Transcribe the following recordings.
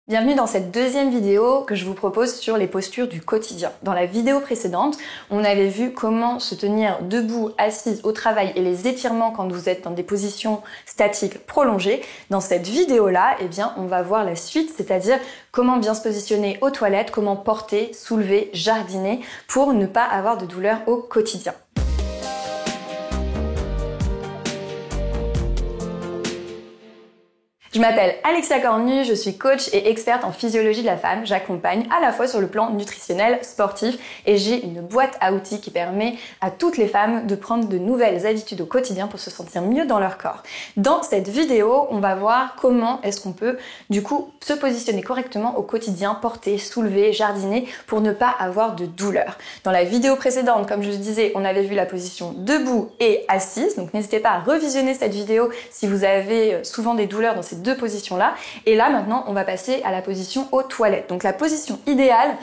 Bienvenue dans cette deuxième vidéo que je vous propose sur les postures du quotidien. Dans la vidéo précédente, on avait vu comment se tenir debout, assise au travail et les étirements quand vous êtes dans des positions statiques prolongées. Dans cette vidéo-là, on va voir la suite, c'est-à-dire comment bien se positionner aux toilettes, comment porter, soulever, jardiner pour ne pas avoir de douleur au quotidien. Je m'appelle Alexia Cornu, je suis coach et experte en physiologie de la femme. J'accompagne à la fois sur le plan nutritionnel, sportif et j'ai une boîte à outils qui permet à toutes les femmes de prendre de nouvelles habitudes au quotidien pour se sentir mieux dans leur corps. Dans cette vidéo, on va voir comment est-ce qu'on peut du coup se positionner correctement au quotidien, porter, soulever, jardiner pour ne pas avoir de douleur. Dans la vidéo précédente, comme je vous disais, on avait vu la position debout et assise. Donc n'hésitez pas à revisionner cette vidéo si vous avez souvent des douleurs dans ces deux positions-là. Et là, maintenant, on va passer à la position aux toilettes. Donc, la position idéale,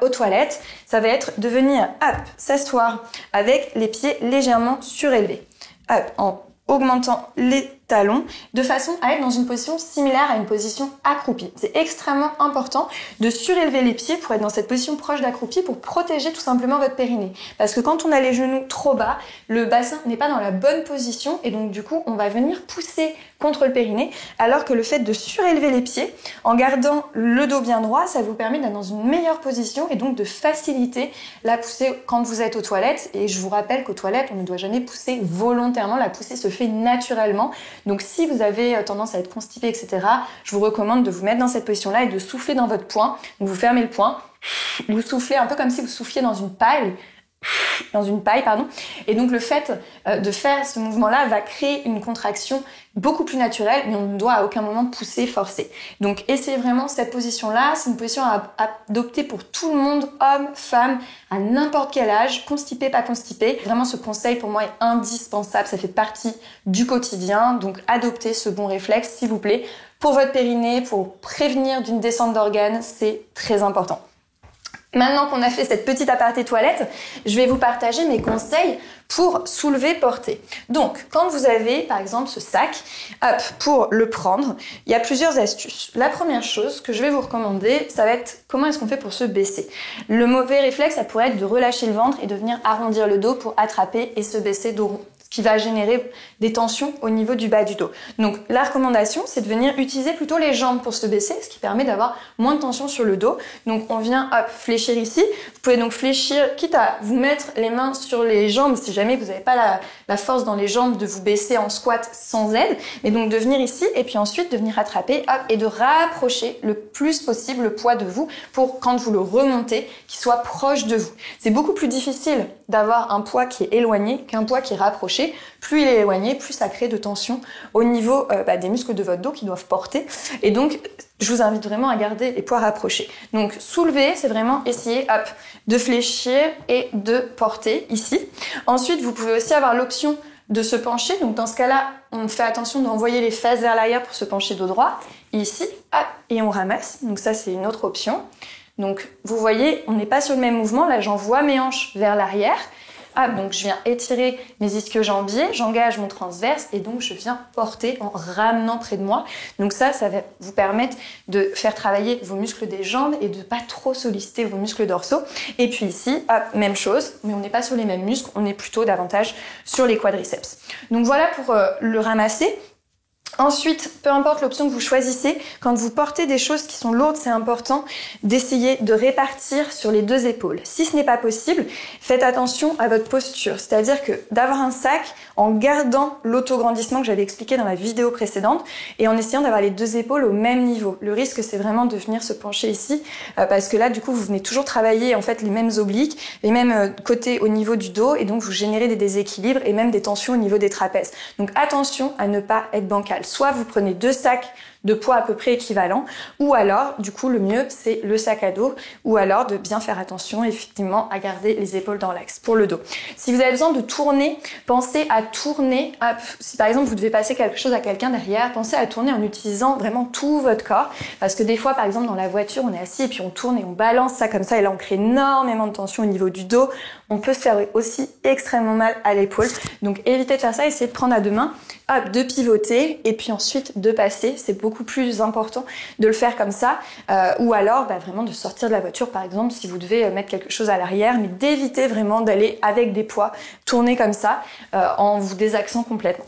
aux toilettes, ça va être de venir, s'asseoir avec les pieds légèrement surélevés. En augmentant les talons, de façon à être dans une position similaire à une position accroupie. C'est extrêmement important de surélever les pieds pour être dans cette position proche d'accroupi pour protéger tout simplement votre périnée. Parce que quand on a les genoux trop bas, le bassin n'est pas dans la bonne position et donc du coup, on va venir pousser contre le périnée, alors que le fait de surélever les pieds, en gardant le dos bien droit, ça vous permet d'être dans une meilleure position et donc de faciliter la poussée quand vous êtes aux toilettes. Et je vous rappelle qu'aux toilettes, on ne doit jamais pousser volontairement, la poussée se fait naturellement. Donc si vous avez tendance à être constipé, etc., je vous recommande de vous mettre dans cette position-là et de souffler dans votre poing. Donc vous fermez le poing, vous soufflez un peu comme si vous souffliez dans une paille, et donc le fait de faire ce mouvement-là va créer une contraction beaucoup plus naturelle, mais on ne doit à aucun moment pousser, forcer. Donc essayez vraiment cette position-là, c'est une position à adopter pour tout le monde, hommes, femmes, à n'importe quel âge, constipé, pas constipé. Vraiment ce conseil pour moi est indispensable, ça fait partie du quotidien, donc adoptez ce bon réflexe s'il vous plaît. Pour votre périnée, pour prévenir d'une descente d'organes, c'est très important. Maintenant qu'on a fait cette petite aparté toilette, je vais vous partager mes conseils pour soulever, porter. Donc, quand vous avez, par exemple, ce sac, pour le prendre, il y a plusieurs astuces. La première chose que je vais vous recommander, ça va être comment est-ce qu'on fait pour se baisser. Le mauvais réflexe, ça pourrait être de relâcher le ventre et de venir arrondir le dos pour attraper et se baisser dos rond, ce qui va générer des tensions au niveau du bas du dos. Donc la recommandation, c'est de venir utiliser plutôt les jambes pour se baisser, ce qui permet d'avoir moins de tension sur le dos. Donc on vient fléchir ici. Vous pouvez donc fléchir, quitte à vous mettre les mains sur les jambes si jamais vous n'avez pas la force dans les jambes de vous baisser en squat sans aide, mais donc de venir ici et puis ensuite de venir attraper et de rapprocher le plus possible le poids de vous pour quand vous le remontez, qu'il soit proche de vous. C'est beaucoup plus difficile d'avoir un poids qui est éloigné qu'un poids qui est rapproché. Plus il est éloigné, plus ça crée de tension au niveau des muscles de votre dos qui doivent porter. Et donc, je vous invite vraiment à garder les poids rapprochés. Donc, soulever, c'est vraiment essayer de fléchir et de porter ici. Ensuite, vous pouvez aussi avoir l'option de se pencher. Donc, dans ce cas-là, on fait attention d'envoyer les fesses vers l'arrière pour se pencher dos droit. Ici, et on ramasse. Donc ça, c'est une autre option. Donc, vous voyez, on n'est pas sur le même mouvement. Là, j'envoie mes hanches vers l'arrière. Donc je viens étirer mes ischio-jambiers, j'engage mon transverse et donc je viens porter en ramenant près de moi. Donc ça va vous permettre de faire travailler vos muscles des jambes et de pas trop solliciter vos muscles dorsaux. Et puis ici, même chose, mais on n'est pas sur les mêmes muscles, on est plutôt davantage sur les quadriceps. Donc voilà pour le ramasser. Ensuite, peu importe l'option que vous choisissez, quand vous portez des choses qui sont lourdes, c'est important d'essayer de répartir sur les deux épaules. Si ce n'est pas possible, faites attention à votre posture. C'est-à-dire que d'avoir un sac en gardant l'autograndissement que j'avais expliqué dans la vidéo précédente et en essayant d'avoir les deux épaules au même niveau. Le risque, c'est vraiment de venir se pencher ici parce que là, du coup, vous venez toujours travailler en fait les mêmes obliques, les mêmes côtés au niveau du dos et donc vous générez des déséquilibres et même des tensions au niveau des trapèzes. Donc attention à ne pas être bancal. Soit vous prenez deux sacs de poids à peu près équivalent, ou alors, du coup, le mieux, c'est le sac à dos, ou alors de bien faire attention, effectivement, à garder les épaules dans l'axe pour le dos. Si vous avez besoin de tourner, pensez à tourner, si par exemple, vous devez passer quelque chose à quelqu'un derrière, pensez à tourner en utilisant vraiment tout votre corps, parce que des fois, par exemple, dans la voiture, on est assis et puis on tourne et on balance ça comme ça, et là, on crée énormément de tension au niveau du dos. On peut se faire aussi extrêmement mal à l'épaule, donc évitez de faire ça, essayez de prendre à deux mains, de pivoter, et puis ensuite de passer, c'est beaucoup plus important de le faire comme ça, ou alors vraiment de sortir de la voiture par exemple si vous devez mettre quelque chose à l'arrière, mais d'éviter vraiment d'aller avec des poids, tourner comme ça en vous désaxant complètement.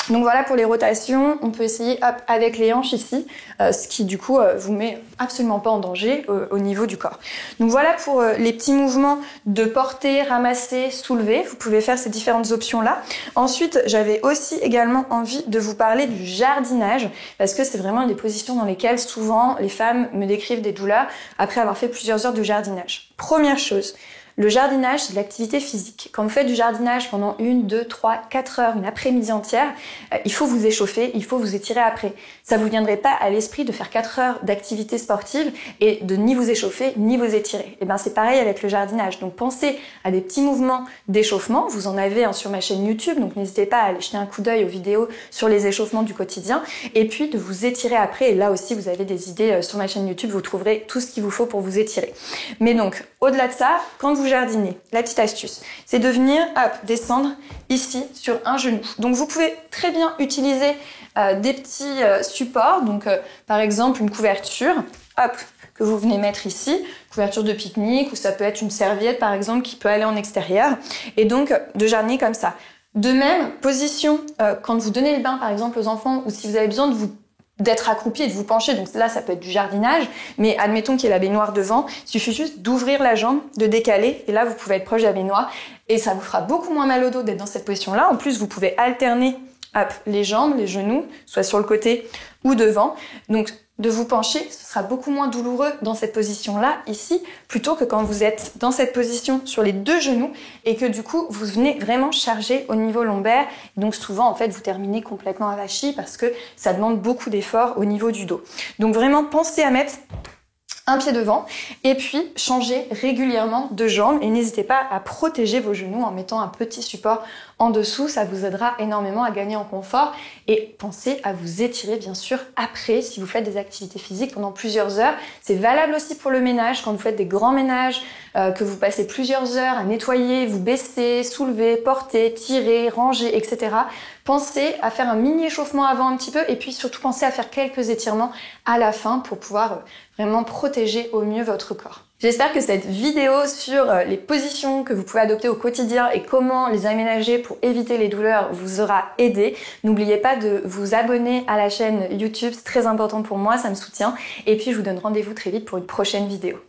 Donc voilà pour les rotations, on peut essayer avec les hanches ici, ce qui du coup vous met absolument pas en danger au niveau du corps. Donc voilà pour les petits mouvements de porter, ramasser, soulever, vous pouvez faire ces différentes options là. Ensuite j'avais aussi également envie de vous parler du jardinage, parce que c'est vraiment des positions dans lesquelles souvent les femmes me décrivent des douleurs après avoir fait plusieurs heures de jardinage. Première chose, le jardinage, c'est de l'activité physique. Quand vous faites du jardinage pendant 1, 2, 3, 4 heures, une après-midi entière, il faut vous échauffer, il faut vous étirer après. Ça vous viendrait pas à l'esprit de faire 4 heures d'activité sportive et de ni vous échauffer, ni vous étirer. Et ben c'est pareil avec le jardinage. Donc pensez à des petits mouvements d'échauffement. Vous en avez sur ma chaîne YouTube, donc n'hésitez pas à aller jeter un coup d'œil aux vidéos sur les échauffements du quotidien. Et puis de vous étirer après. Et là aussi, vous avez des idées sur ma chaîne YouTube. Vous trouverez tout ce qu'il vous faut pour vous étirer. Mais donc, au-delà de ça, quand vous jardinez, la petite astuce, c'est de venir, descendre ici sur un genou. Donc vous pouvez très bien utiliser des petits supports, donc par exemple une couverture, que vous venez mettre ici, couverture de pique-nique, ou ça peut être une serviette par exemple qui peut aller en extérieur, et donc de jardiner comme ça. De même, position, quand vous donnez le bain par exemple aux enfants, ou si vous avez besoin d'être accroupi et de vous pencher, donc là ça peut être du jardinage, mais admettons qu'il y ait la baignoire devant, il suffit juste d'ouvrir la jambe, de décaler, et là vous pouvez être proche de la baignoire, et ça vous fera beaucoup moins mal au dos d'être dans cette position-là. En plus vous pouvez alterner les jambes, les genoux, soit sur le côté ou devant, donc de vous pencher, ce sera beaucoup moins douloureux dans cette position-là, ici, plutôt que quand vous êtes dans cette position sur les deux genoux et que du coup, vous venez vraiment charger au niveau lombaire. Et donc souvent, en fait, vous terminez complètement avachi parce que ça demande beaucoup d'efforts au niveau du dos. Donc vraiment, pensez à mettre un pied devant et puis changez régulièrement de jambe et n'hésitez pas à protéger vos genoux en mettant un petit support en dessous, ça vous aidera énormément à gagner en confort et pensez à vous étirer bien sûr après si vous faites des activités physiques pendant plusieurs heures. C'est valable aussi pour le ménage, quand vous faites des grands ménages, que vous passez plusieurs heures à nettoyer, vous baisser, soulever, porter, tirer, ranger, etc. Pensez à faire un mini échauffement avant un petit peu et puis surtout pensez à faire quelques étirements à la fin pour pouvoir vraiment protéger au mieux votre corps. J'espère que cette vidéo sur les positions que vous pouvez adopter au quotidien et comment les aménager pour éviter les douleurs vous aura aidé. N'oubliez pas de vous abonner à la chaîne YouTube, c'est très important pour moi, ça me soutient. Et puis je vous donne rendez-vous très vite pour une prochaine vidéo.